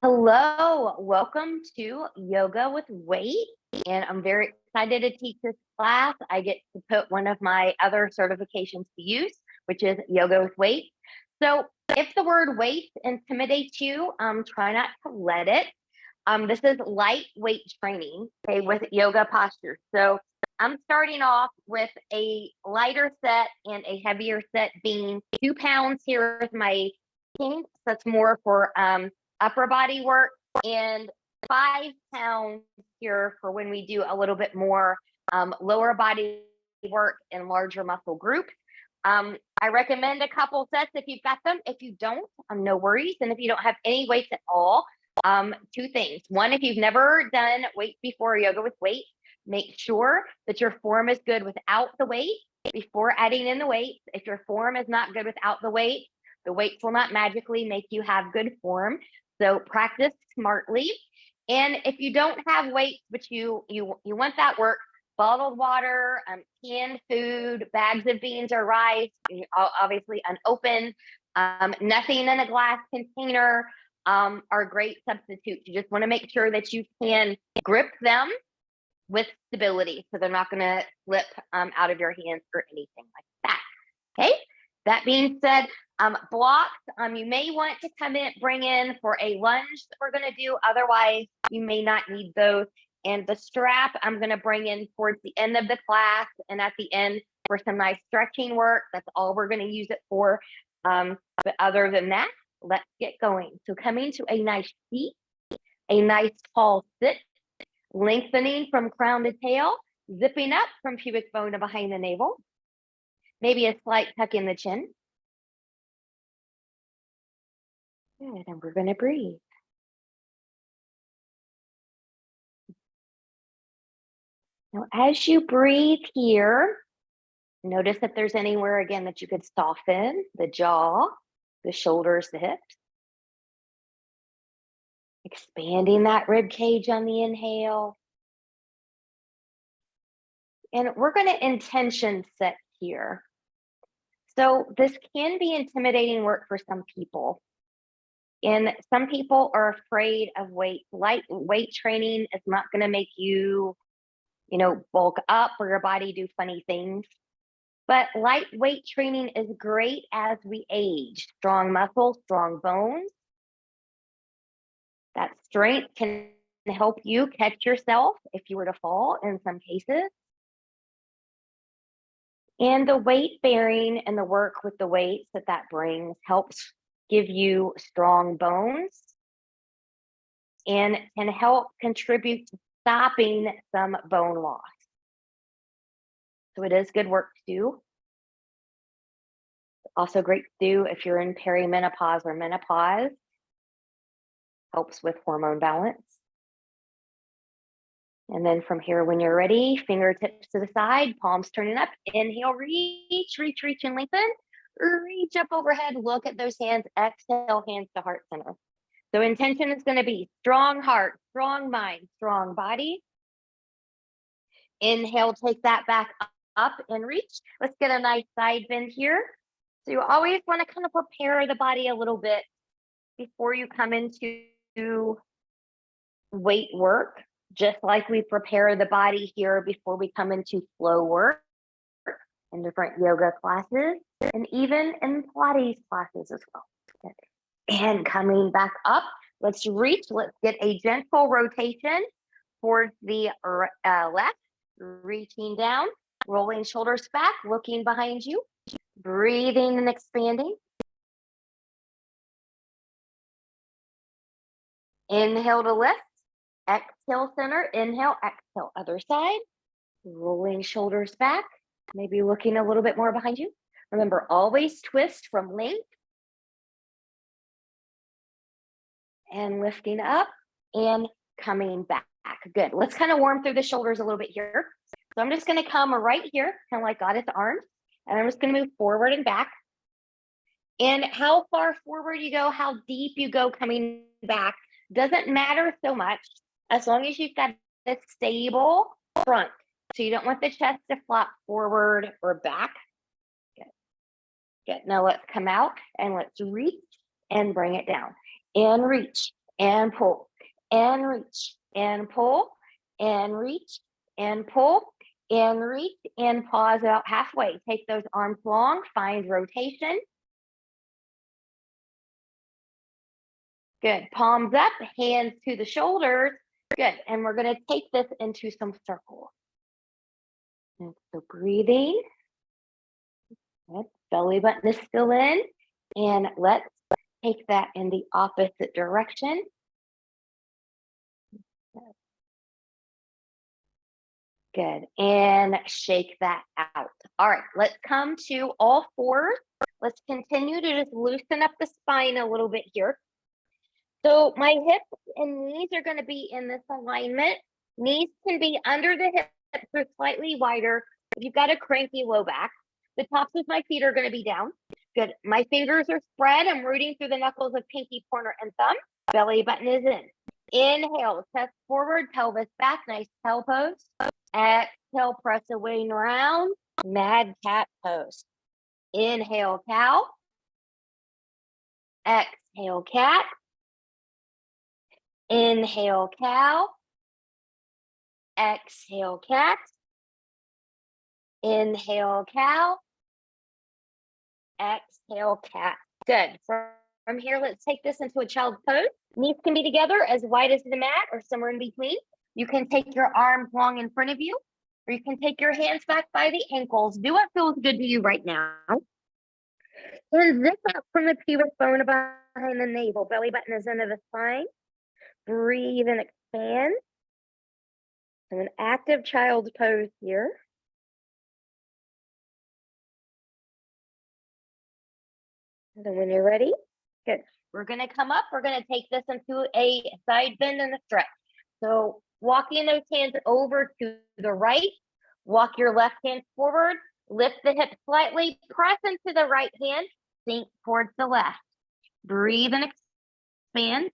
Hello, welcome to Yoga with Weight. And I'm very excited to teach this class. I get to put one of my other certifications to use, which is Yoga with Weight. So if the word weight intimidates you, try not to let it. This is lightweight training, okay, with yoga postures. So I'm starting off with a lighter set and a heavier set, being 2 pounds here with my king. So that's more for upper body work, and 5 pounds here for when we do a little bit more lower body work and larger muscle groups. I recommend a couple sets if you've got them. If you don't, no worries. And if you don't have any weights at all, two things. One, if you've never done weights before, yoga with weight, make sure that your form is good without the weight before adding in the weights. If your form is not good without the weights will not magically make you have good form. So practice smartly. And if you don't have weights, but you want that work, bottled water, canned food, bags of beans or rice, obviously unopened, nothing in a glass container, are great substitutes. You just want to make sure that you can grip them with stability, so they're not going to slip out of your hands or anything like that. Okay. That being said, blocks, you may want to bring in for a lunge that we're going to do. Otherwise, you may not need those. And the strap, I'm going to bring in towards the end of the class and at the end for some nice stretching work. That's all we're going to use it for. But other than that, let's get going. So coming to a nice seat, a nice tall sit, lengthening from crown to tail, zipping up from pubic bone to behind the navel. Maybe a slight tuck in the chin. Good, and we're going to breathe. Now, as you breathe here, notice if there's anywhere again that you could soften: the jaw, the shoulders, the hips. Expanding that rib cage on the inhale. And we're going to intention set here. So this can be intimidating work for some people. And some people are afraid of weight. Light weight training is not going to make you, bulk up or your body do funny things. But lightweight training is great as we age. Strong muscles, strong bones. That strength can help you catch yourself if you were to fall in some cases. And the weight bearing and the work with the weights that brings helps give you strong bones and can help contribute to stopping some bone loss. So it is good work to do. Also great to do if you're in perimenopause or menopause. Helps with hormone balance. And then from here, when you're ready, fingertips to the side, palms turning up. Inhale, reach, and lengthen. Reach up overhead, look at those hands. Exhale, hands to heart center. So intention is going to be strong heart, strong mind, strong body. Inhale, take that back up and reach. Let's get a nice side bend here. So you always want to kind of prepare the body a little bit before you come into weight work, just like we prepare the body here before we come into flow work in different yoga classes and even in Pilates classes as well. And coming back up, let's reach. Let's get a gentle rotation towards the left, reaching down, rolling shoulders back, looking behind you, breathing and expanding. Inhale to lift, exhale center, inhale, exhale other side, rolling shoulders back, maybe looking a little bit more behind you. Remember, always twist from length and lifting up and coming back. Good. Let's kind of warm through the shoulders a little bit here. So I'm just going to come right here, kind of like goddess arms, and I'm just going to move forward and back. And how far forward you go, how deep you go coming back doesn't matter so much, as long as you've got a stable front. So you don't want the chest to flop forward or back. Good. Now let's come out and let's reach and bring it down. And reach and pull, and reach, and pull, and reach, and pull, and reach, and pause about halfway. Take those arms long, find rotation. Good. Palms up, hands to the shoulders. Good. And we're going to take this into some circles. So breathing. Good. Belly button is still in. And let's take that in the opposite direction. Good. And shake that out. All right. Let's come to all fours. Let's continue to just loosen up the spine a little bit here. So my hips and knees are going to be in this alignment. Knees can be under the hips or slightly wider. If you've got a cranky low back, the tops of my feet are going to be down. Good. My fingers are spread. I'm rooting through the knuckles of pinky, pointer, and thumb. Belly button is in. Inhale, chest forward, pelvis back. Nice cow pose. Exhale, press away and around. Mad cat pose. Inhale, cow. Exhale, cat. Inhale, cow. Exhale, cat. Inhale, cow. Exhale, cat. Good. From here, let's take this into a child's pose. Knees can be together as wide as the mat or somewhere in between. You can take your arms long in front of you, or you can take your hands back by the ankles. Do what feels good to you right now. And zip up from the pelvis bone behind the navel. Belly button is into the spine. Breathe and expand. So an active child's pose here. And then when you're ready, good. We're going to come up. We're going to take this into a side bend and a stretch. So walking those hands over to the right, walk your left hand forward, lift the hip slightly, press into the right hand, sink towards the left. Breathe and expand.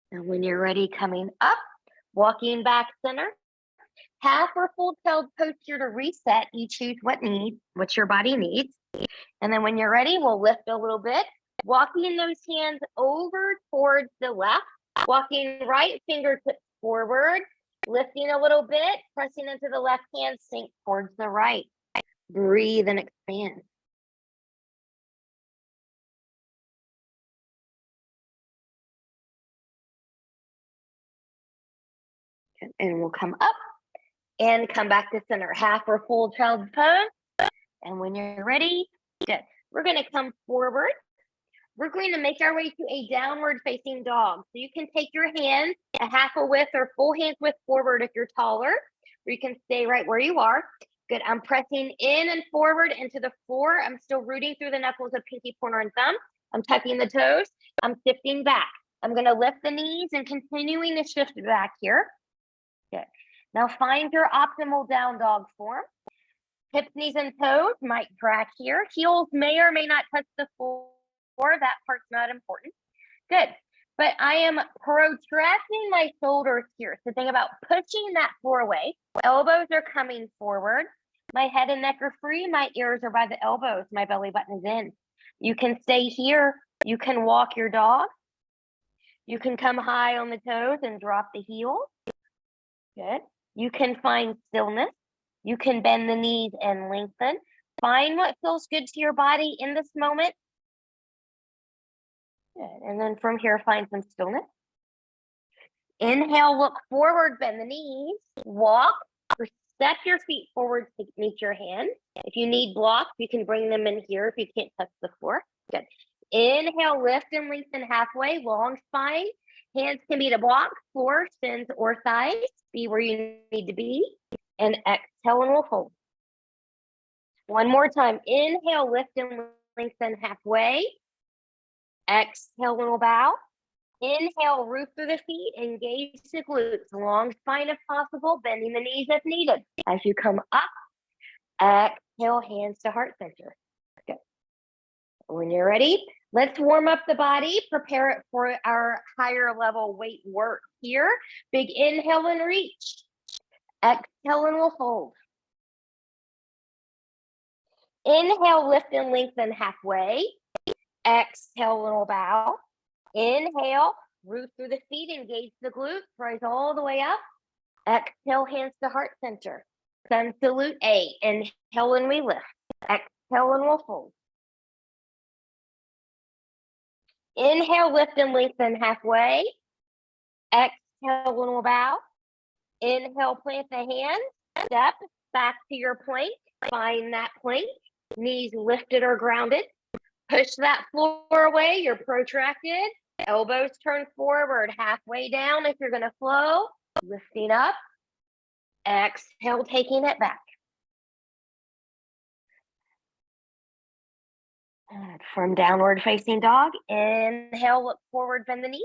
And when you're ready, coming up, walking back center, half or full child pose here to reset. You choose what your body needs. And then when you're ready, we'll lift a little bit, walking those hands over towards the left, walking right fingertips forward, lifting a little bit, pressing into the left hand, sink towards the right. Breathe and expand. And we'll come up and come back to center, half or full child's pose. And when you're ready, good. We're going to come forward. We're going to make our way to a downward facing dog. So you can take your hands a half a width or full hands width forward if you're taller, or you can stay right where you are. Good. I'm pressing in and forward into the floor. I'm still rooting through the knuckles of pinky, pointer, and thumb. I'm tucking the toes. I'm shifting back. I'm going to lift the knees and continuing to shift back here. Good. Now find your optimal down dog form. Hips, knees, and toes might track here. Heels may or may not touch the floor. That part's not important. Good. But I am protracting my shoulders here. So think about pushing that floor away. Elbows are coming forward. My head and neck are free. My ears are by the elbows. My belly button is in. You can stay here. You can walk your dog. You can come high on the toes and drop the heels. Good. You can find stillness. You can bend the knees and lengthen. Find what feels good to your body in this moment. Good. And then from here, find some stillness. Inhale, look forward, bend the knees, walk, or step your feet forward to meet your hand. If you need blocks, you can bring them in here if you can't touch the floor. Good. Inhale, lift and lengthen halfway, long spine. Hands can be to block, floor, shins, or thighs. Be where you need to be. And exhale and we'll hold. One more time. Inhale, lift and lengthen halfway. Exhale, little bow. Inhale, root through the feet, engage the glutes, long spine if possible, bending the knees if needed. As you come up, exhale, hands to heart center. Good. When you're ready, let's warm up the body, prepare it for our higher level weight work here. Big inhale and reach. Exhale and we'll hold. Inhale, lift and lengthen halfway. Exhale, little bow. Inhale, root through the feet, engage the glutes, rise all the way up. Exhale, hands to heart center. Sun salute A. Inhale and we lift. Exhale and we'll fold. Inhale, lift and lengthen halfway. Exhale and we'll bow. Inhale, plant the hands. Step back to your plank. Find that plank. Knees lifted or grounded. Push that floor away. You're protracted. Elbows turn forward, halfway down if you're going to flow. Lifting up. Exhale, taking it back. And from downward facing dog, inhale, look forward, bend the knees.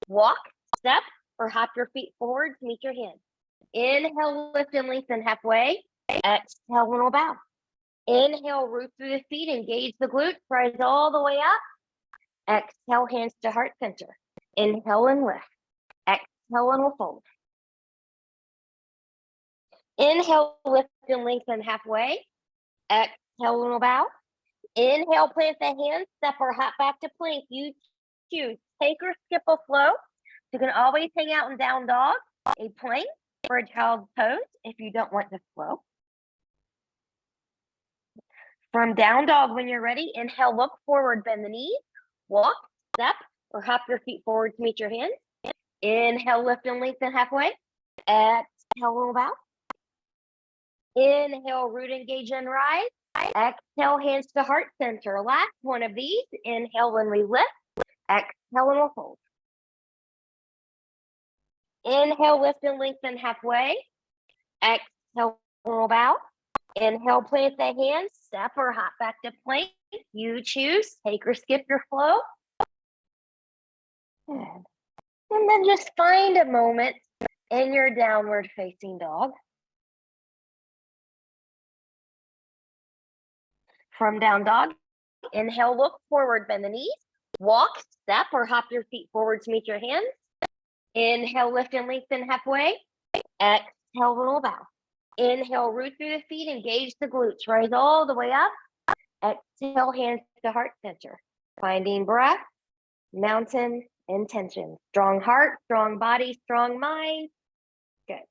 Walk, step, or hop your feet forward to meet your hands. Inhale, lift and lengthen halfway. Exhale, little bow. Inhale, root through the feet, engage the glutes, rise all the way up. Exhale, hands to heart center. Inhale and lift. Exhale and we'll fold. Inhale, lift and lengthen halfway. Exhale and we'll bow. Inhale, plant the hands, step or hop back to plank. You choose. Take or skip a flow. You can always hang out in down dog, a plank, or a child's pose if you don't want to flow. From down dog, when you're ready, inhale, look forward, bend the knees, walk, step, or hop your feet forward to meet your hands. Inhale, lift and lengthen halfway. Exhale, little bow. Inhale, root, engage, and rise. Exhale, hands to heart center. Last one of these. Inhale when we lift. Exhale and we'll fold. Inhale, lift and lengthen halfway. Exhale, we'll bow. Inhale, plant the hands, step or hop back to plank. You choose. Take or skip your flow. Good. And then just find a moment in your downward facing dog. From down dog, inhale, look forward, bend the knees, walk, step, or hop your feet forward to meet your hands. Inhale, lift and lengthen halfway. Exhale, little bow. Inhale, root through the feet, engage the glutes, rise all the way up. Exhale, hands to heart center. Finding breath, mountain intention. Strong heart, strong body, strong mind. Good.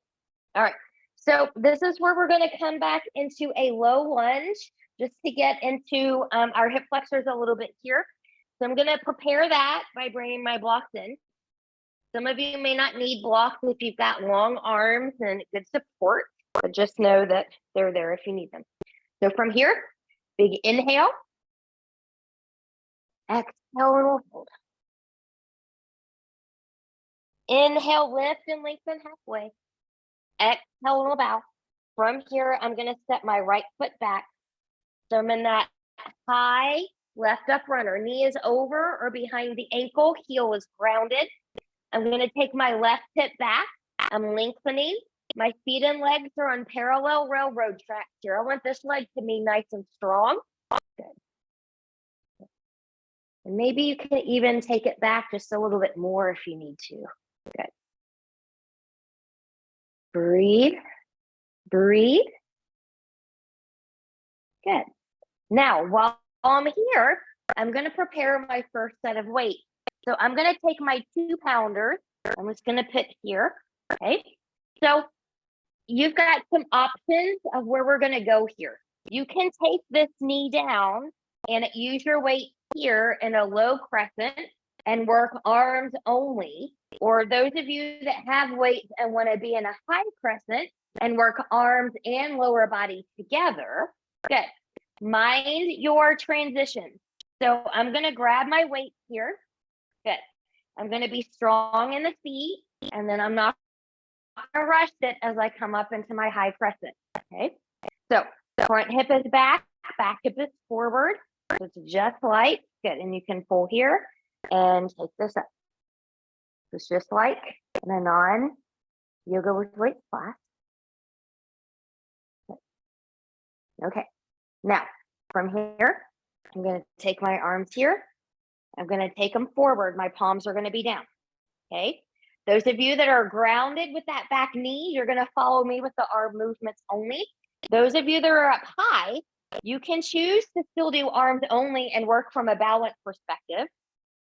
All right. So this is where we're going to come back into a low lunge just to get into our hip flexors a little bit here. So I'm going to prepare that by bringing my blocks in. Some of you may not need blocks if you've got long arms and good support, but just know that they're there if you need them. So from here, big inhale, exhale, and we'll fold. Inhale, lift and lengthen halfway. Exhale, and we'll bow. From here, I'm going to step my right foot back. So I'm in that high left up runner. Knee is over or behind the ankle. Heel is grounded. I'm going to take my left hip back. I'm lengthening. My feet and legs are on parallel railroad tracks here. I want this leg to be nice and strong. Good. And maybe you can even take it back just a little bit more if you need to. Good. Breathe. Breathe. Good. Now, while I'm here, I'm going to prepare my first set of weights. So I'm going to take my 2-pounders. I'm just going to put here. Okay. So you've got some options of where we're going to go here. You can take this knee down and use your weight here in a low crescent and work arms only. Or those of you that have weights and want to be in a high crescent and work arms and lower body together. Good. Mind your transition. So I'm going to grab my weight here. Good. I'm going to be strong in the feet, and then I'm not going to rush it as I come up into my high crescent. Okay. So front hip is back hip is forward. So it's just light. Good. And you can pull here and take this up. It's just like in a non-yoga with weights class. Okay. Now, from here, I'm going to take my arms here. I'm going to take them forward. My palms are going to be down. Okay. Those of you that are grounded with that back knee, you're going to follow me with the arm movements only. Those of you that are up high, You can choose to still do arms only and work from a balance perspective.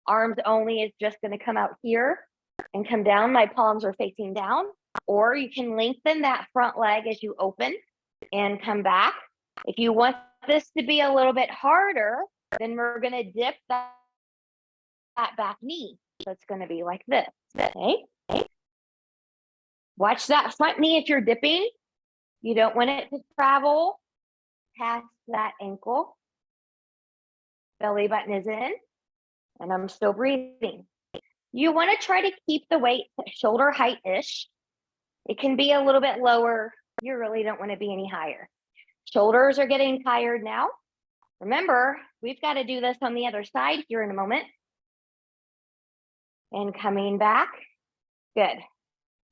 Arms only is just going to come out here and come down. My palms are facing down. Or you can lengthen that front leg as you open and come back. If you want this to be a little bit harder, then we're going to dip that back knee. So it's going to be like this. Okay. Watch that front knee if you're dipping. You don't want it to travel past that ankle. Belly button is in, and I'm still breathing. You want to try to keep the weight shoulder height-ish. It can be a little bit lower. You really don't want to be any higher. Shoulders are getting tired now. Remember, we've got to do this on the other side here in a moment. And coming back. Good.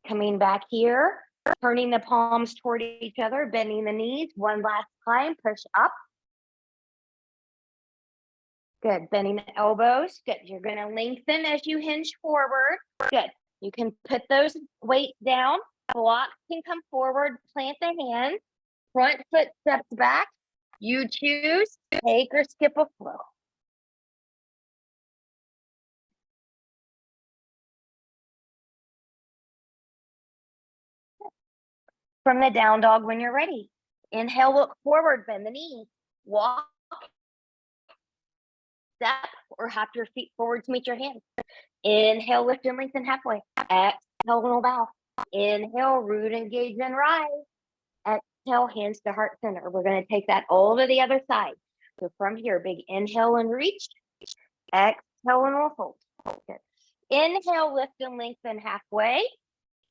Coming back here, turning the palms toward each other, bending the knees. One last time, push up. Good, bending the elbows. Good, you're gonna lengthen as you hinge forward. Good, you can put those weights down. Blocks can come forward, plant the hand. Front foot steps back. You choose, take or skip a flow. From the down dog when you're ready. Inhale, look forward, bend the knees. Walk, step, or hop your feet forward to meet your hands. Inhale, lift and lengthen halfway. Exhale, little bow. Inhale, root, engage, and rise. Exhale, hands to heart center. We're going to take that all to the other side. So from here, big inhale and reach. Exhale and we'll fold. Inhale, lift and lengthen halfway.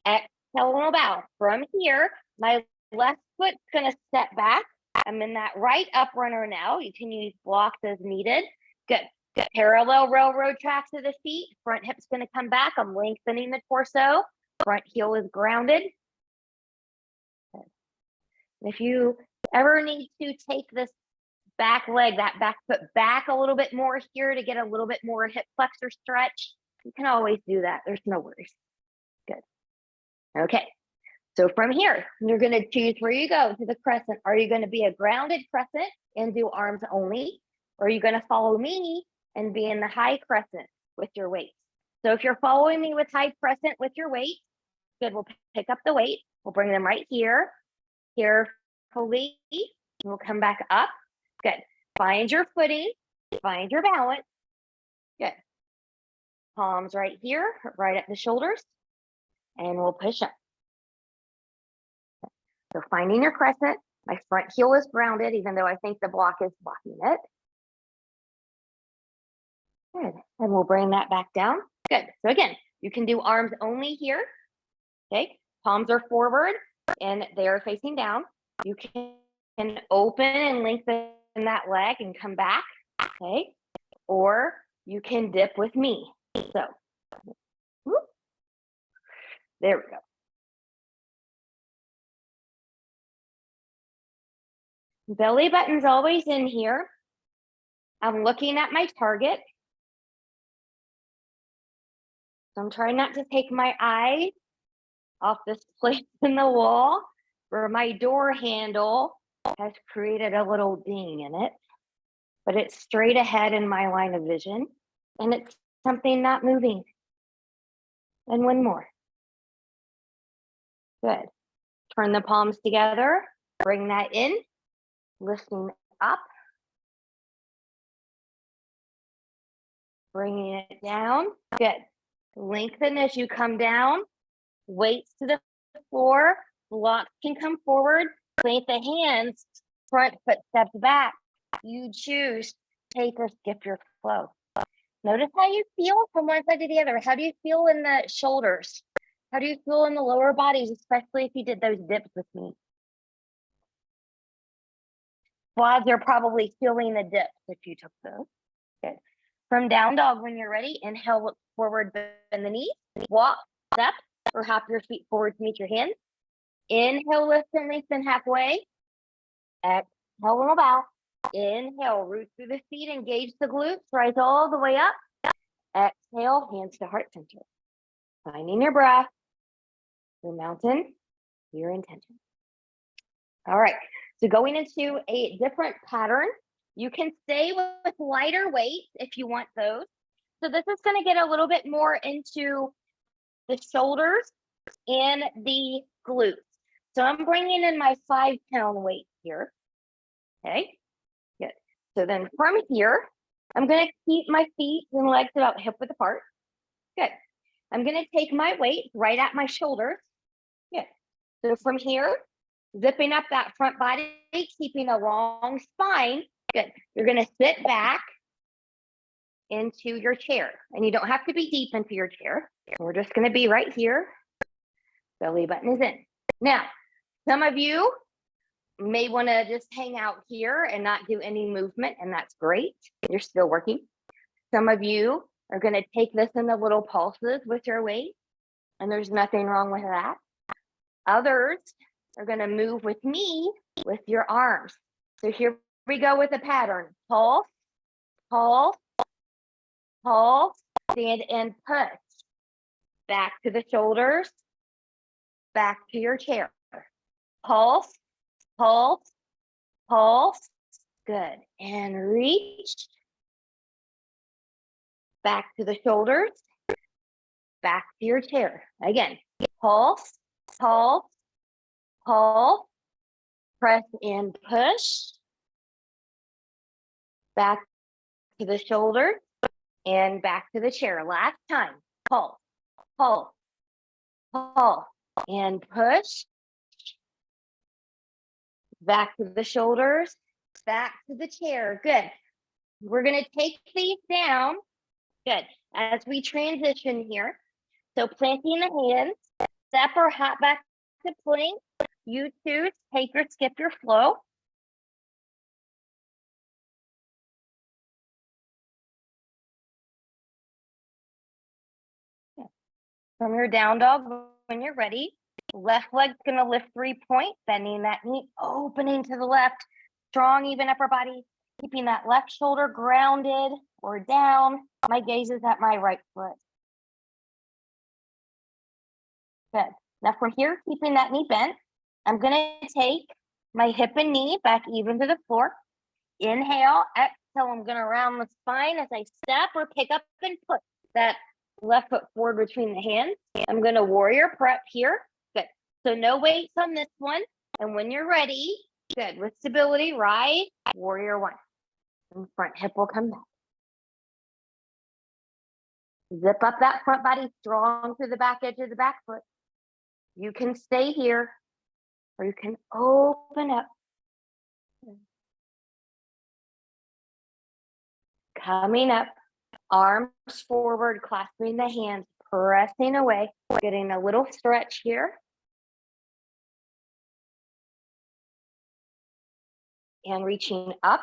Exhale and we'll bow. From here, my left foot's going to step back. I'm in that right up runner now. You can use blocks as needed. Good. Good. Parallel railroad tracks to the feet. Front hip's going to come back. I'm lengthening the torso. Front heel is grounded. Good. If you ever need to take this back leg, that back foot back a little bit more here to get a little bit more hip flexor stretch, you can always do that. There's no worries. Good. Okay. So from here, you're going to choose where you go to the crescent. Are you going to be a grounded crescent and do arms only? Or are you going to follow me and be in the high crescent with your weights? So if you're following me with high crescent with your weight, good, we'll pick up the weight. We'll bring them right here. Carefully, we'll come back up. Good. Find your footing, find your balance. Good. Palms right here, right at the shoulders, and we'll push up. So finding your crescent, my front heel is grounded, even though I think the block is blocking it. Good, and we'll bring that back down. Good, so again, you can do arms only here. Okay, palms are forward and they are facing down. You can open and lengthen that leg and come back, okay? Or you can dip with me. So, whoop. There we go. Belly button's always in here. I'm looking at my target. So I'm trying not to take my eyes off this place in the wall where my door handle has created a little ding in it, but it's straight ahead in my line of vision, and it's something not moving. And one more. Good. Turn the palms together, bring that in, lifting up, bringing it down. Good. Lengthen as you come down, weights to the floor, blocks can come forward, plant the hands, front foot steps back. You choose, take or skip your flow. Notice how you feel from one side to the other. How do you feel in the shoulders? How do you feel in the lower bodies, especially if you did those dips with me? Quads are probably feeling the dips if you took those. Good. From down dog, when you're ready, inhale, look forward, bend the knees, walk, step, or hop your feet forward to meet your hands. Inhale, lift and lengthen halfway. Exhale, little bow. Inhale, root through the feet, engage the glutes, rise all the way up. Exhale, hands to heart center. Finding your breath, your mountain, your intention. All right, So going into a different pattern, you can stay with lighter weights if you want those. So this is going to get a little bit more into the shoulders and the glutes. So I'm bringing in my 5-pound weight here. Okay, good. So then from here, I'm going to keep my feet and legs about hip width apart. Good. I'm going to take my weight right at my shoulders. Good. So from here, zipping up that front body, keeping a long spine. Good. You're going to sit back into your chair, and you don't have to be deep into your chair. We're just going to be right here. Belly button is in. Now, some of you may want to just hang out here and not do any movement, and that's great. You're still working. Some of you are going to take this in the little pulses with your weight, and there's nothing wrong with that. Others are going to move with me with your arms. So here we go with a pattern. Pulse, pulse, pulse, stand and push. Back to the shoulders, back to your chair. Pulse, pulse, pulse. Good. And reach. Back to the shoulders, back to your chair. Again, pulse, pulse, pulse. Press and push. Back to the shoulders and back to the chair. Last time. Pulse, pulse, pulse, and push. Back to the shoulders, back to the chair. Good. We're going to take these down. Good. As we transition here. So planting the hands, step or hop back to plank. You choose, take or skip your flow. From your down dog, when you're ready, left leg's gonna lift 3-point, bending that knee, opening to the left, strong, even upper body, keeping that left shoulder grounded or down. My gaze is at my right foot. Good. Now from here, keeping that knee bent, I'm gonna take my hip and knee back even to the floor. Inhale, exhale, I'm gonna round the spine as I step or pick up and put that left foot forward between the hands. I'm gonna warrior prep here. Good. So no weights on this one. And when you're ready, good, with stability, right, warrior 1. And front hip will come back. Zip up that front body strong through the back edge of the back foot. You can stay here or you can open up. Coming up, arms forward, clasping the hands, pressing away, getting a little stretch here. And reaching up,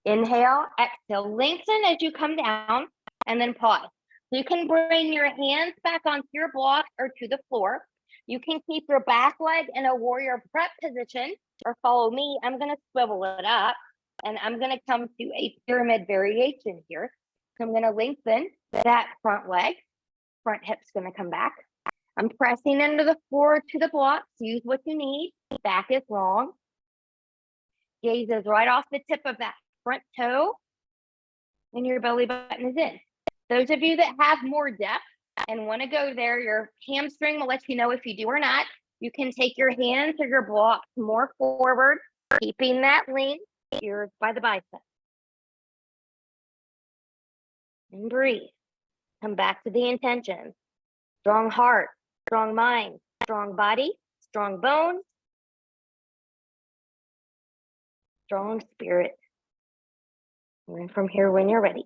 inhale, exhale, lengthen as you come down, and then pause. You can bring your hands back onto your block or to the floor. You can keep your back leg in a warrior prep position, or follow me. I'm going to swivel it up, and I'm going to come to a pyramid variation here. So I'm going to lengthen that front leg. Front hip's going to come back. I'm pressing into the floor to the blocks. Use what you need. Back is long. Gaze is right off the tip of that front toe, and your belly button is in. Those of you that have more depth and want to go there, your hamstring will let you know if you do or not. You can take your hands or your blocks more forward, keeping that length here by the bicep. And breathe. Come back to the intention. Strong heart, strong mind, strong body, strong bones, strong spirit. And then from here, when you're ready,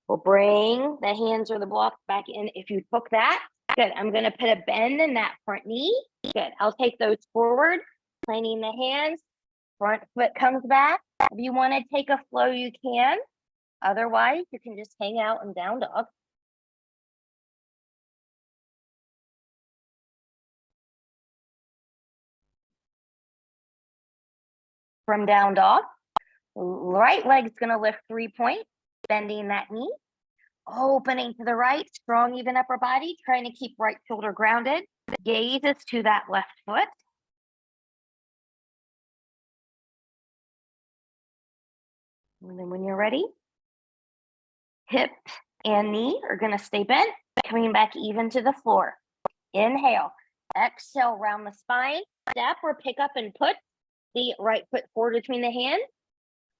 we'll bring the hands or the blocks back in. If you took that, good. I'm going to put a bend in that front knee. Good. I'll take those forward, planting the hands. Front foot comes back. If you want to take a flow, you can. Otherwise, you can just hang out in down dog. From down dog, right leg's going to lift 3-point, bending that knee. Opening to the right, strong, even upper body, trying to keep right shoulder grounded. Gaze is to that left foot. And then when you're ready, hip and knee are going to stay bent, coming back even to the floor. Inhale, exhale, round the spine, step or pick up and put the right foot forward between the hands.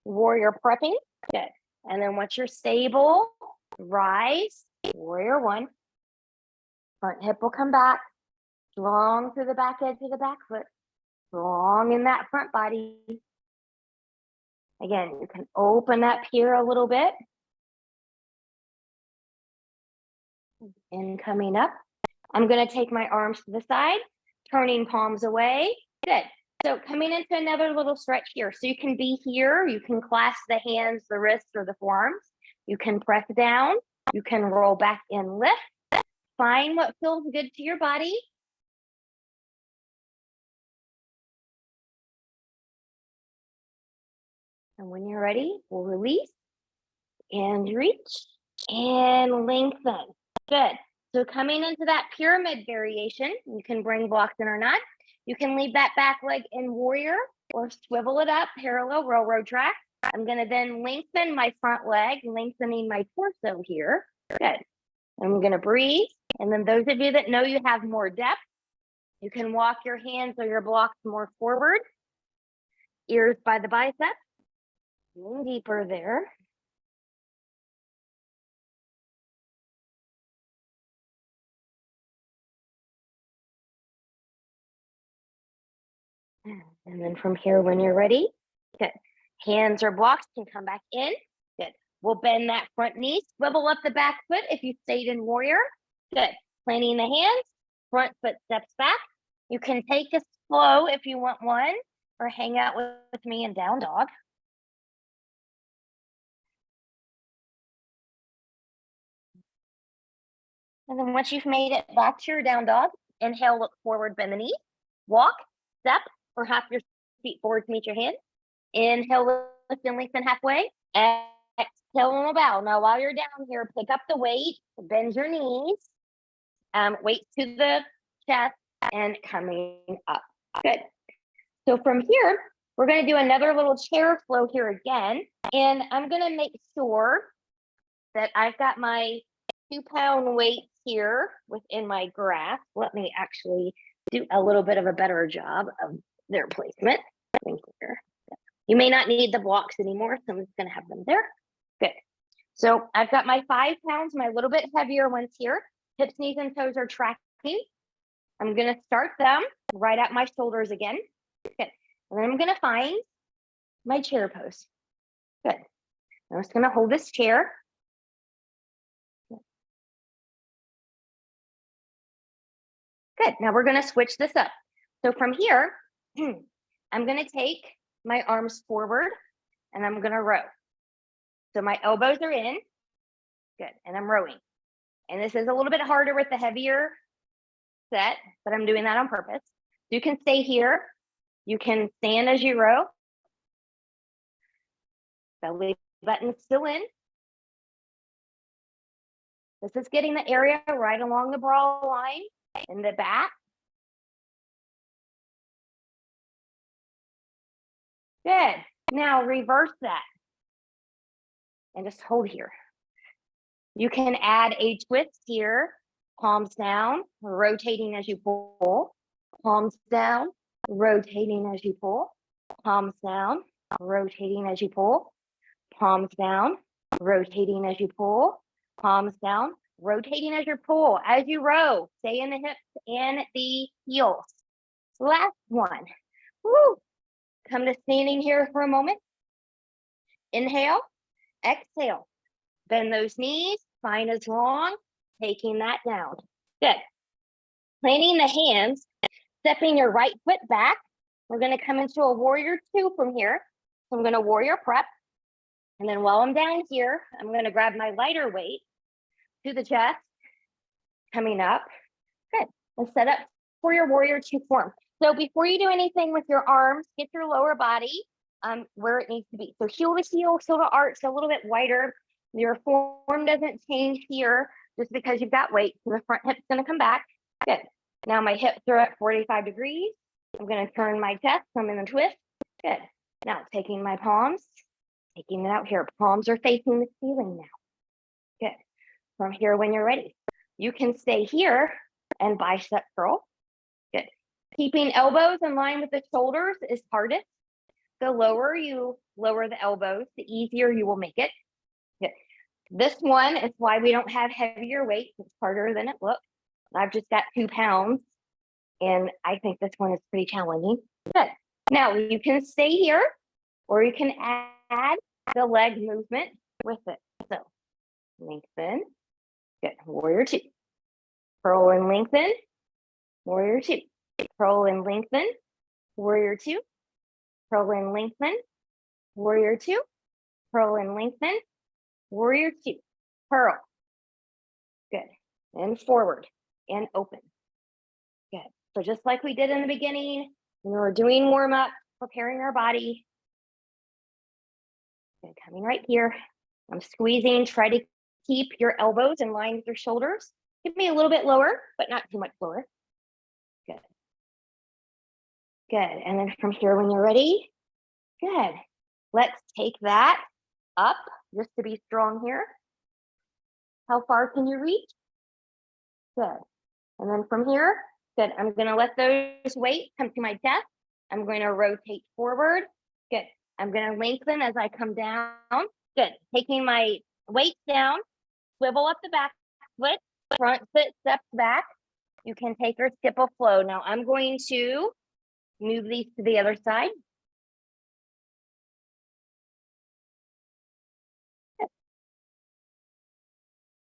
Warrior prepping, good. And then once you're stable, rise, warrior one. Front hip will come back, strong through the back edge of the back foot, strong in that front body. Again, you can open up here a little bit. And coming up, I'm going to take my arms to the side, turning palms away. Good. So coming into another little stretch here. So you can be here. You can clasp the hands, the wrists, or the forearms. You can press down. You can roll back and lift. Find what feels good to your body. And when you're ready, we'll release and reach and lengthen. Good. So coming into that pyramid variation, you can bring blocks in or not. You can leave that back leg in warrior or swivel it up, parallel railroad track. I'm going to then lengthen my front leg, lengthening my torso here. Good. I'm going to breathe. And then those of you that know you have more depth, you can walk your hands or your blocks more forward. Ears by the biceps. Going deeper there. And then from here, when you're ready, good. Hands or blocks can come back in. Good. We'll bend that front knee, swivel up the back foot if you stayed in warrior. Good. Planting the hands, front foot steps back. You can take a slow if you want one, or hang out with me in down dog. And then once you've made it back to your down dog, inhale, look forward, bend the knee, walk, step, or hop your feet forward to meet your hand. Inhale, lift and lengthen halfway. Exhale and a bow. Now, while you're down here, pick up the weight, bend your knees, weight to the chest, and coming up. Good. So from here, we're going to do another little chair flow here again. And I'm going to make sure that I've got my 2-pound weights here within my grasp. Let me actually do a little bit of a better job of their placement. Here. You may not need the blocks anymore, so I'm just going to have them there. Good. So I've got my 5 pounds, my little bit heavier ones here. Hips, knees, and toes are tracking. I'm going to start them right at my shoulders again. Good. And then I'm going to find my chair pose. Good. I'm just going to hold this chair. Good. Now we're going to switch this up. So from here, I'm going to take my arms forward and I'm going to row. So my elbows are in. Good. And I'm rowing. And this is a little bit harder with the heavier set, but I'm doing that on purpose. You can stay here. You can stand as you row. Belly button still in. This is getting the area right along the bra line in the back. Good. Now reverse that and just hold here. You can add a twist here, palms down, rotating as you pull, palms down, rotating as you pull, palms down, rotating as you pull, palms down, rotating as you pull, palms down, rotating as you pull. As you row, stay in the hips and the heels. Last one. Woo. Come to standing here for a moment. Inhale, exhale. Bend those knees, spine is long, taking that down. Good. Planting the hands, stepping your right foot back. We're going to come into a warrior 2 from here. So I'm going to warrior prep. And then while I'm down here, I'm going to grab my lighter weight to the chest, coming up. Good. And set up for your warrior 2 form. So before you do anything with your arms, get your lower body where it needs to be. So heel to heel, heel to arch, a little bit wider. Your form doesn't change here just because you've got weight. So the front hip's going to come back. Good. Now my hips are at 45 degrees. I'm going to turn my chest. I'm in a twist. Good. Now taking my palms, Taking it out here. Palms are facing the ceiling now. Good. From here, when you're ready, you can stay here and bicep curl. Good. Keeping elbows in line with the shoulders is hardest. The lower you lower the elbows, the easier you will make it. Good. This one is why we don't have heavier weights. It's harder than it looks. I've just got 2 pounds, and I think this one is pretty challenging. Good. Now you can stay here, or you can add the leg movement with it. So lengthen. Good. Warrior 2. Curl and lengthen. Warrior 2. Curl and lengthen. Warrior 2. Curl and lengthen. Warrior 2. Curl and lengthen. Warrior 2. Curl. Good. And forward and open. Good. So just like we did in the beginning, when we were doing warm up, preparing our body. Good. Coming right here. I'm squeezing. Try to keep your elbows in line with your shoulders. Give me a little bit lower, but not too much lower. Good. Good. And then from here, when you're ready, good. Let's take that up just to be strong here. How far can you reach? Good. And then from here, good. I'm going to let those weights come to my chest. I'm going to rotate forward. Good. I'm going to lengthen as I come down. Good. Taking my weight down, swivel up the back foot, front foot steps back. You can take or skip a flow. Now I'm going to move these to the other side.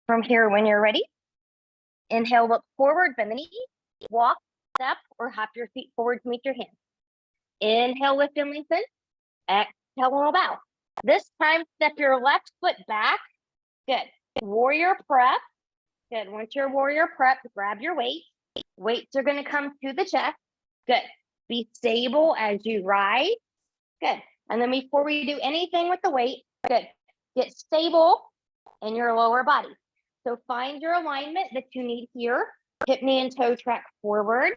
From here, when you're ready, inhale, look forward, bend the knee, walk, step, or hop your feet forward to meet your hands. Inhale, lift and lengthen. Exhale, we'll bow. This time, step your left foot back. Good. Warrior prep. Good. Once you're warrior prep, grab your weight. Weights are going to come to the chest. Good. Be stable as you rise. Good. And then before we do anything with the weight, good. Get stable in your lower body. So find your alignment that you need here. Hip, knee, and toe track forward.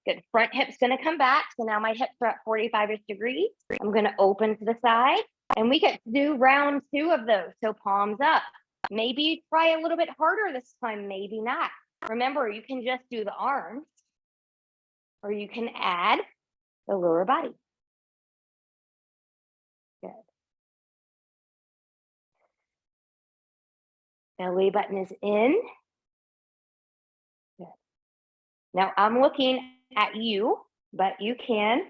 Good. Front hip's going to come back. So now my hips are at 45-ish degrees. I'm going to open to the side. And we get to do round 2 of those. So palms up. Maybe try a little bit harder this time. Maybe not. Remember, you can just do the arms. Or you can add the lower body. Good. Belly button is in. Good. Now I'm looking at you, but you can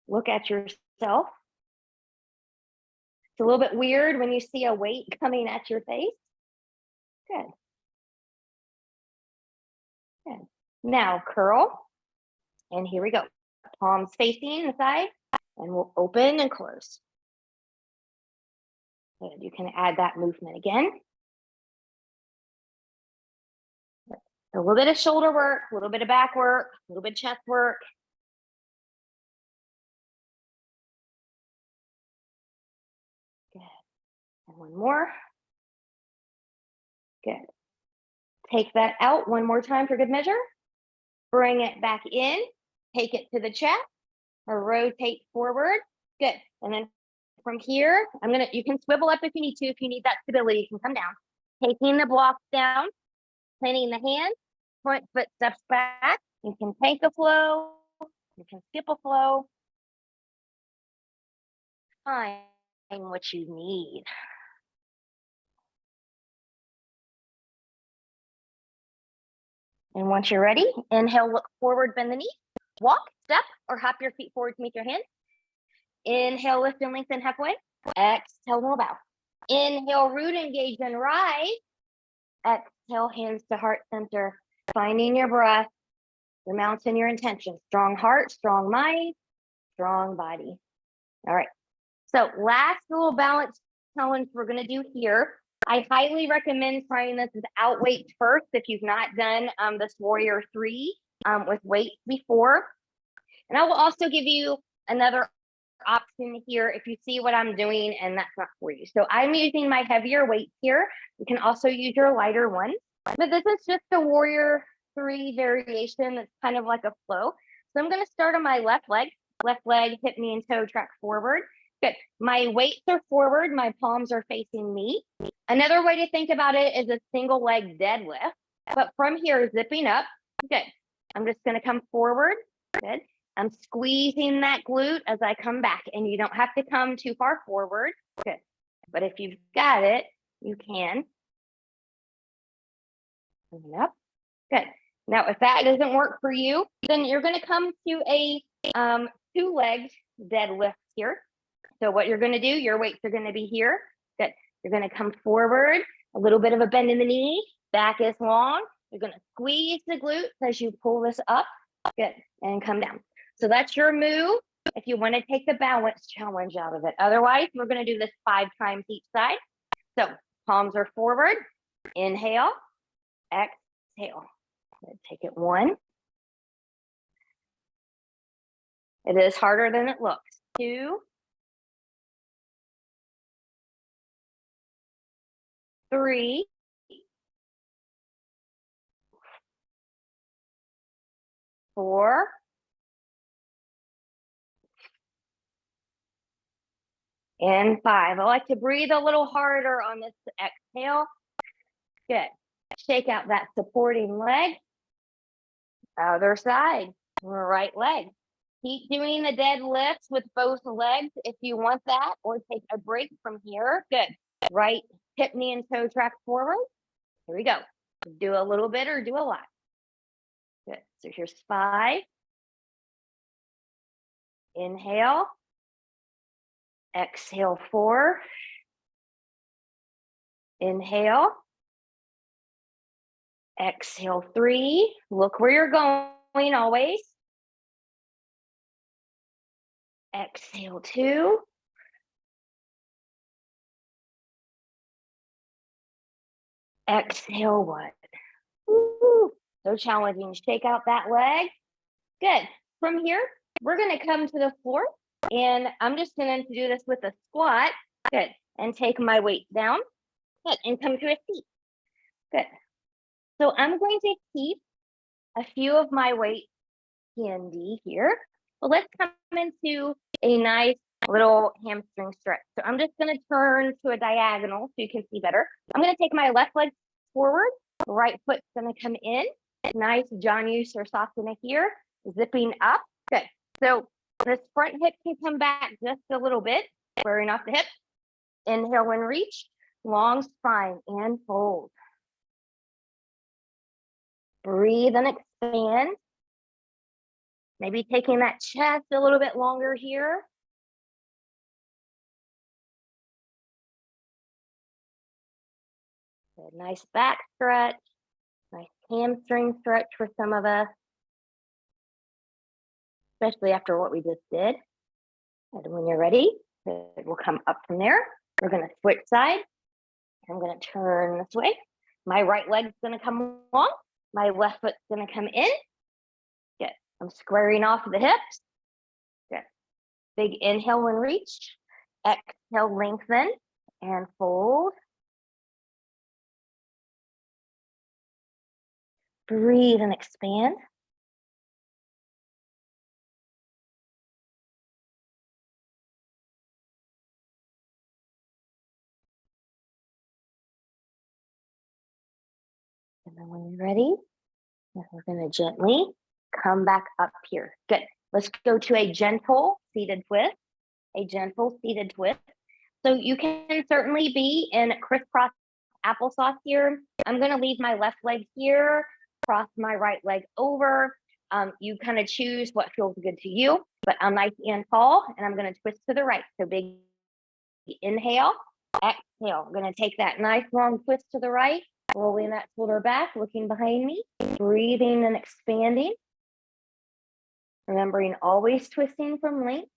look at yourself. It's a little bit weird when you see a weight coming at your face. Good. Good. Now curl. And here we go. Palms facing the side. And we'll open and close. Good. You can add that movement again. A little bit of shoulder work, a little bit of back work, a little bit of chest work. Good. And one more. Good. Take that out one more time for good measure. Bring it back in. Take it to the chest or rotate forward. Good. And then from here, you can swivel up if you need to. If you need that stability, you can come down. Taking the blocks down, planting the hands, front foot steps back. You can take a flow. You can skip a flow. Find what you need. And once you're ready, inhale, look forward, bend the knee, walk, step, or hop your feet forward to meet your hands. Inhale, lift and lengthen halfway. Exhale, we'll bow. Inhale, root, engage, and rise. Exhale, hands to heart center. Finding your breath, your mountain, your intention. Strong heart, strong mind, strong body. All right. So last little balance challenge we're going to do here. I highly recommend trying this without weights first if you've not done this Warrior 3 with weights before. And I will also give you another option here if you see what I'm doing and that's not for you. So I'm using my heavier weights here. You can also use your lighter ones. But this is just a Warrior 3 variation that's kind of like a flow. So I'm going to start on my left leg, hip, knee, and toe track forward. Good. My weights are forward. My palms are facing me. Another way to think about it is a single leg deadlift, but from here, zipping up. Good. I'm just going to come forward. Good. I'm squeezing that glute as I come back, and you don't have to come too far forward. Good. But if you've got it, you can. Bring it up. Good. Now, if that doesn't work for you, then you're going to come to a two-legged deadlift here. So what you're going to do, your weights are going to be here. Good. You're going to come forward, a little bit of a bend in the knee, back is long. You're going to squeeze the glutes as you pull this up. Good. And come down. So that's your move if you want to take the balance challenge out of it. Otherwise, we're going to do this 5 times each side. So palms are forward. Inhale. Exhale. Take it 1. It is harder than it looks. 2. 3. 4. And 5. I like to breathe a little harder on this exhale. Good. Shake out that supporting leg. Other side, right leg. Keep doing the deadlifts with both legs if you want that, or take a break from here. Good. Right hip, knee, and toe track forward. Here we go. Do a little bit or do a lot. Good. So here's 5. Inhale. Exhale 4. Inhale. Exhale 3. Look where you're going always. Exhale 2. Exhale 1. Woo-hoo. So challenging. Shake out that leg. Good. From here, we're going to come to the floor, and I'm just going to do this with a squat. Good. And take my weight down. Good. And come to a seat. Good. So I'm going to keep a few of my weight handy here. But let's come into a nice little hamstring stretch. So I'm just going to turn to a diagonal so you can see better. I'm going to take my left leg forward. Right foot's going to come in. Nice Janu Sirsasana here. Zipping up. Good. So this front hip can come back just a little bit. Squaring off the hip. Inhale and reach. Long spine and fold. Breathe and expand. Maybe taking that chest a little bit longer here. Good. Nice back stretch. Nice hamstring stretch for some of us, especially after what we just did. And when you're ready, we'll come up from there. We're going to switch sides. I'm going to turn this way. My right leg's going to come along. My left foot's going to come in. Good. I'm squaring off the hips. Good. Big inhale and reach. Exhale, lengthen and fold. Breathe and expand. And then when you're ready, we're going to gently come back up here. Good. Let's go to a gentle seated twist. A gentle seated twist. So you can certainly be in crisscross applesauce here. I'm going to leave my left leg here, cross my right leg over. You kind of choose what feels good to you, but I'm nice and tall, and I'm going to twist to the right. So big inhale, exhale. I'm going to take that nice long twist to the right, rolling that shoulder back, looking behind me, breathing and expanding. Remembering always twisting from length.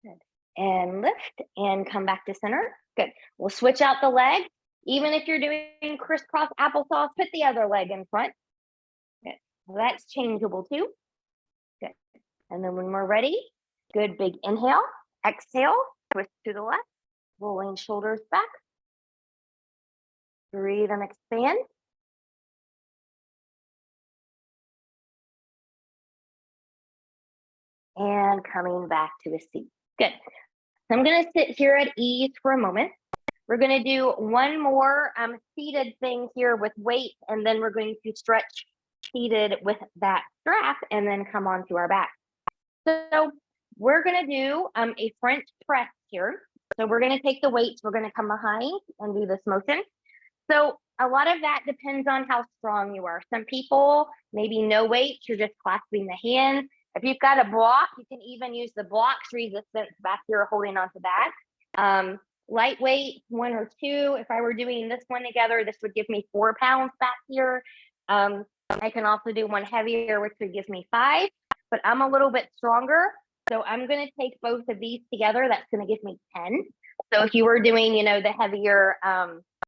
Good. And lift and come back to center. Good. We'll switch out the leg. Even if you're doing crisscross applesauce, put the other leg in front. Good. Well, that's changeable too. Good. And then when we're ready, good big inhale, exhale, twist to the left, rolling shoulders back. Breathe and expand. and coming back to a seat. Good. So I'm going to sit here at ease for a moment. We're going to do one more seated thing here with weight, and then we're going to stretch seated with that strap and then come onto our back. So we're going to do a French press here. So we're going to take the weights, we're going to come behind and do this motion. So a lot of that depends on how strong you are. Some people, maybe no weights, you're just clasping the hands. If you've got a block, you can even use the block's resistance back here holding onto that. Lightweight, 1 or 2. If I were doing this one together, this would give me 4 pounds back here. I can also do one heavier, which would give me 5, but I'm a little bit stronger. So I'm going to take both of these together. That's going to give me 10. So if you were doing, the heavier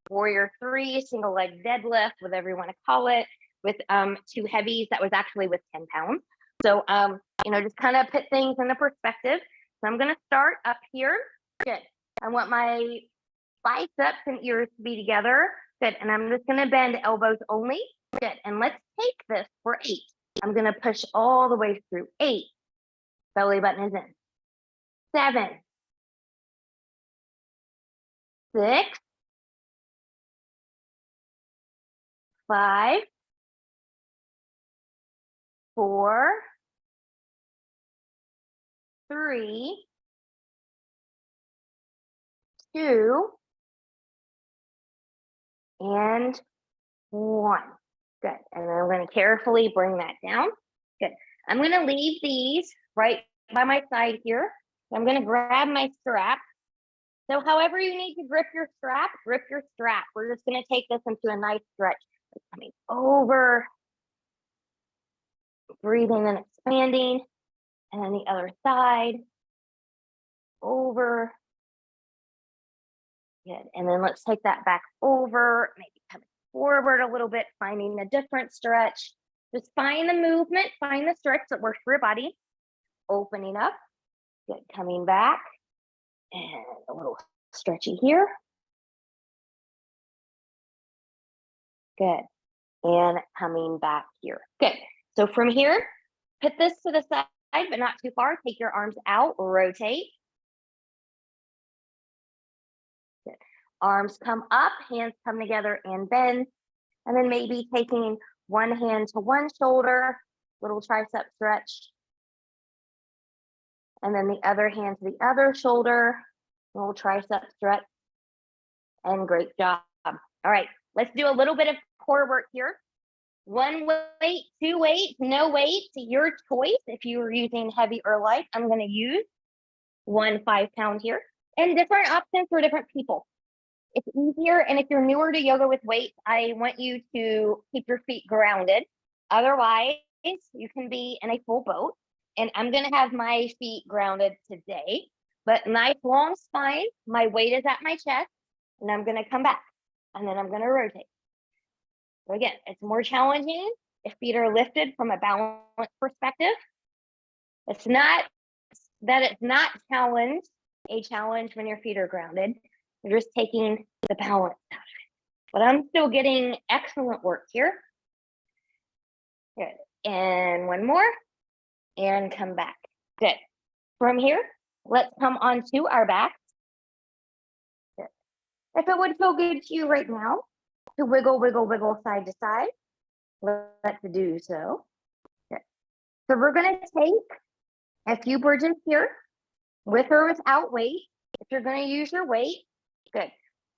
Warrior 3, single leg deadlift, whatever you want to call it, with 2 heavies, that was actually with 10 pounds. So, just kind of put things into perspective. So I'm going to start up here. Good. I want my biceps and ears to be together. Good. And I'm just going to bend elbows only. Good. And let's take this for 8. I'm going to push all the way through. 8. Belly button is in. 7. 6. 5. 4. 3. 2. And 1. Good. And I'm going to carefully bring that down. Good. I'm going to leave these right by my side here. I'm going to grab my strap. So however you need to grip your strap, grip your strap. We're just going to take this into a nice stretch. Coming over, breathing and expanding. And then the other side, over. Good. And then let's take that back over, maybe coming forward a little bit, finding a different stretch. Just find the movement, find the stretch that works for your body. Opening up. Good. Coming back. And a little stretchy here. Good. And coming back here. Good. So from here, put this to the side, but not too far. Take your arms out, rotate. Good. Arms come up, hands come together and bend. And then maybe taking one hand to one shoulder, little tricep stretch. And then the other hand to the other shoulder, little tricep stretch. And great job. All right, let's do a little bit of core work here. 1 weight, 2 weights, no weight, your choice. If you were using heavy or light, I'm going to use 1 5-pound here. And different options for different people. It's easier, and if you're newer to yoga with weights, I want you to keep your feet grounded. Otherwise, you can be in a full boat. And I'm going to have my feet grounded today. But nice long spine, my weight is at my chest, and I'm going to come back. And then I'm going to rotate. So again, it's more challenging if feet are lifted from a balance perspective. It's not that it's not a challenge when your feet are grounded. You're just taking the balance out of it. But I'm still getting excellent work here. Good. And one more. And come back. Good. From here, let's come onto our backs. Good. If it would feel good to you right now, to wiggle, wiggle, wiggle side to side, let's do so. Good. So we're going to take a few bridges here, with or without weight. If you're going to use your weight, good.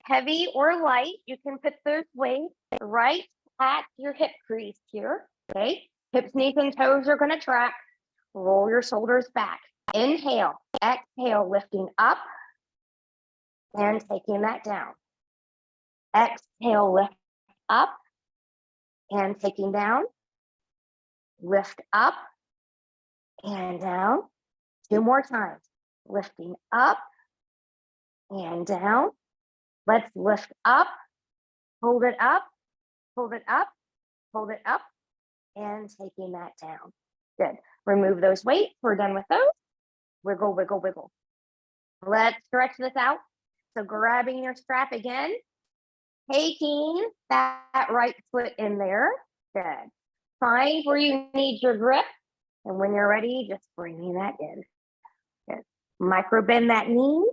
Heavy or light, you can put those weights right at your hip crease here. Okay. Hips, knees, and toes are going to track. Roll your shoulders back. Inhale, exhale, lifting up and taking that down. Exhale, lift up and taking down. Lift up and down. 2 more times. Lifting up and down. Let's lift up, hold it up, hold it up, hold it up, and taking that down. Good. Remove those weights. We're done with those. Wiggle, wiggle, wiggle. Let's stretch this out. So grabbing your strap again, taking that right foot in there. Good. Find where you need your grip. And when you're ready, just bringing that in. Good. Micro bend that knee.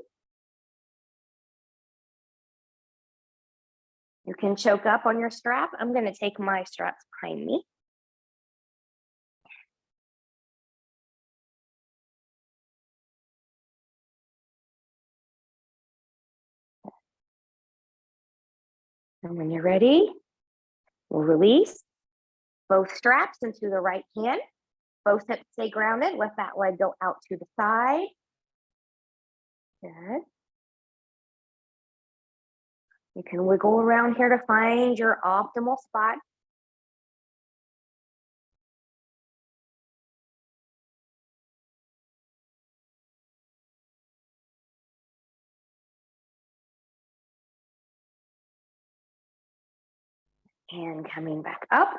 You can choke up on your strap. I'm going to take my straps behind me. And when you're ready, we'll release both straps into the right hand. Both hips stay grounded. Let that leg go out to the side. Good. You can wiggle around here to find your optimal spot. And coming back up.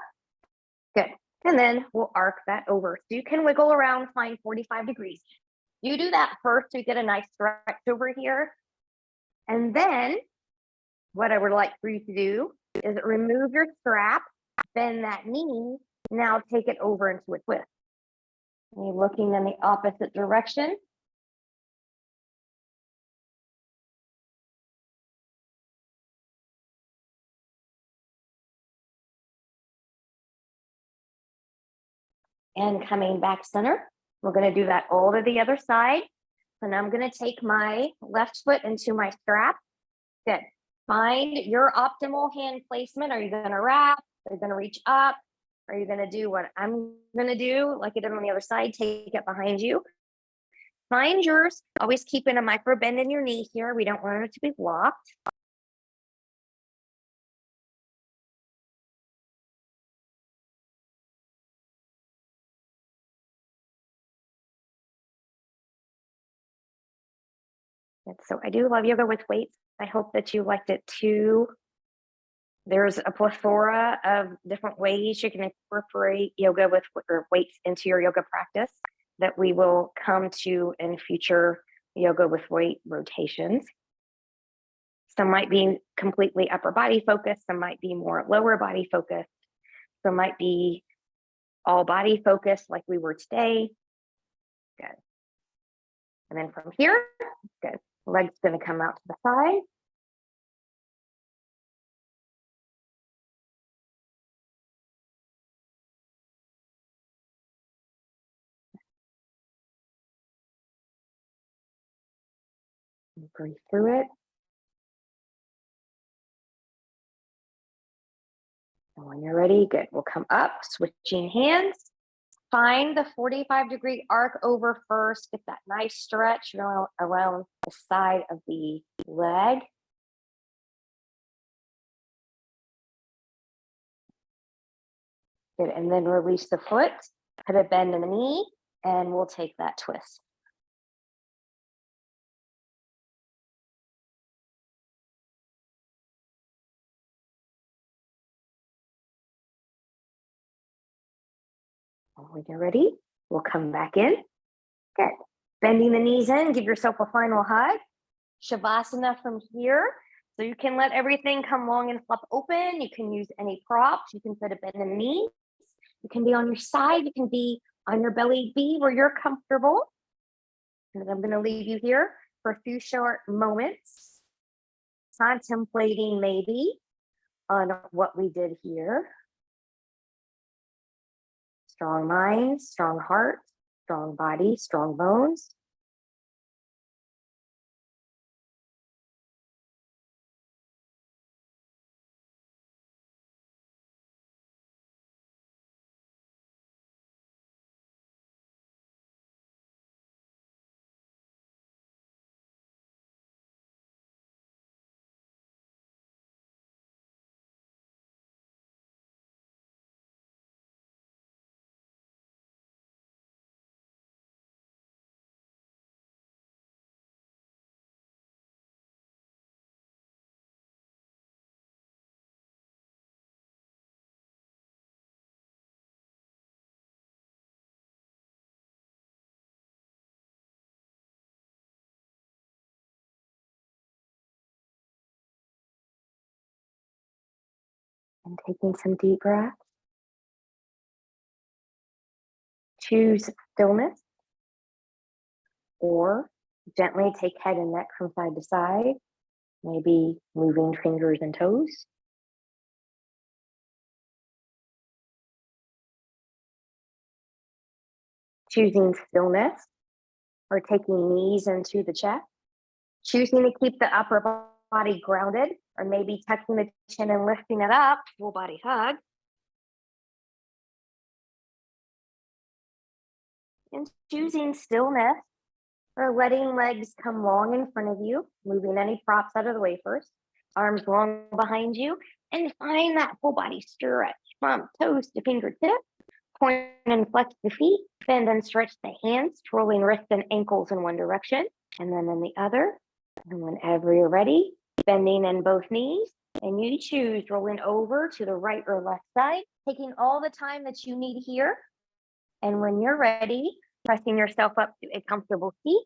Good. And then we'll arc that over. So you can wiggle around, find 45 degrees. You do that first to get a nice stretch over here. And then what I would like for you to do is remove your strap, bend that knee, now take it over into a twist. And you're looking in the opposite direction. And coming back center. We're going to do that all to the other side. And I'm going to take my left foot into my strap. Good. Find your optimal hand placement. Are you going to wrap? Are you going to reach up? Are you going to do what I'm going to do, like you did on the other side? Take it behind you. Find yours. Always keeping a micro bend in your knee here. We don't want it to be blocked. So I do love yoga with weights. I hope that you liked it too. There's a plethora of different ways you can incorporate yoga with weights into your yoga practice that we will come to in future yoga with weight rotations. Some might be completely upper body focused, some might be more lower body focused, some might be all body focused like we were today. Good. And then from here, good. Leg's going to come out to the side. Breathe through it. And when you're ready, good. We'll come up, switching hands. Find the 45-degree arc over first. Get that nice stretch around the side of the leg. Good. And then release the foot. Put a bend in the knee, and we'll take that twist. When you're ready, we'll come back in. Good. Bending the knees in, give yourself a final hug. Shavasana from here. So you can let everything come long and flop open. You can use any props. You can put a bend in the knees. You can be on your side. You can be on your belly, be where you're comfortable. And then I'm going to leave you here for a few short moments, contemplating maybe on what we did here. Strong mind, strong heart, strong body, strong bones. And taking some deep breaths. Choose stillness, or gently take head and neck from side to side, maybe moving fingers and toes. Choosing stillness, or taking knees into the chest. Choosing to keep the upper body grounded, or maybe tucking the chin and lifting it up, full body hug. And choosing stillness, or letting legs come long in front of you, moving any props out of the way first, arms long behind you, and find that full body stretch from toes to fingertips. Point and flex the feet, bend and stretch the hands, twirling wrists and ankles in one direction, and then in the other. And whenever you're ready, bending in both knees, and you choose rolling over to the right or left side, taking all the time that you need here. And when you're ready, pressing yourself up to a comfortable seat,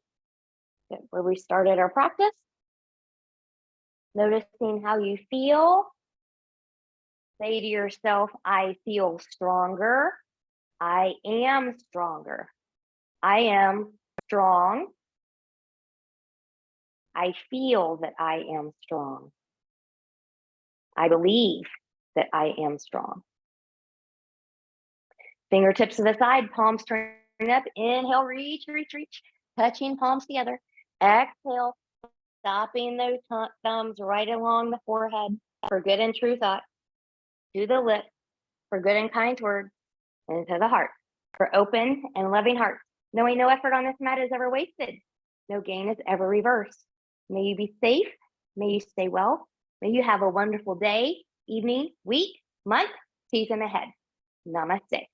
where we started our practice. Noticing how you feel. Say to yourself, I feel stronger. I am stronger. I am strong. I feel that I am strong. I believe that I am strong. Fingertips to the side, palms turning up. Inhale, reach, reach, reach. Touching palms together. Exhale, stopping those thumbs right along the forehead for good and true thought. To the lips for good and kind words. And to the heart for open and loving hearts. Knowing no effort on this mat is ever wasted. No gain is ever reversed. May you be safe. May you stay well. May you have a wonderful day, evening, week, month, season ahead. Namaste.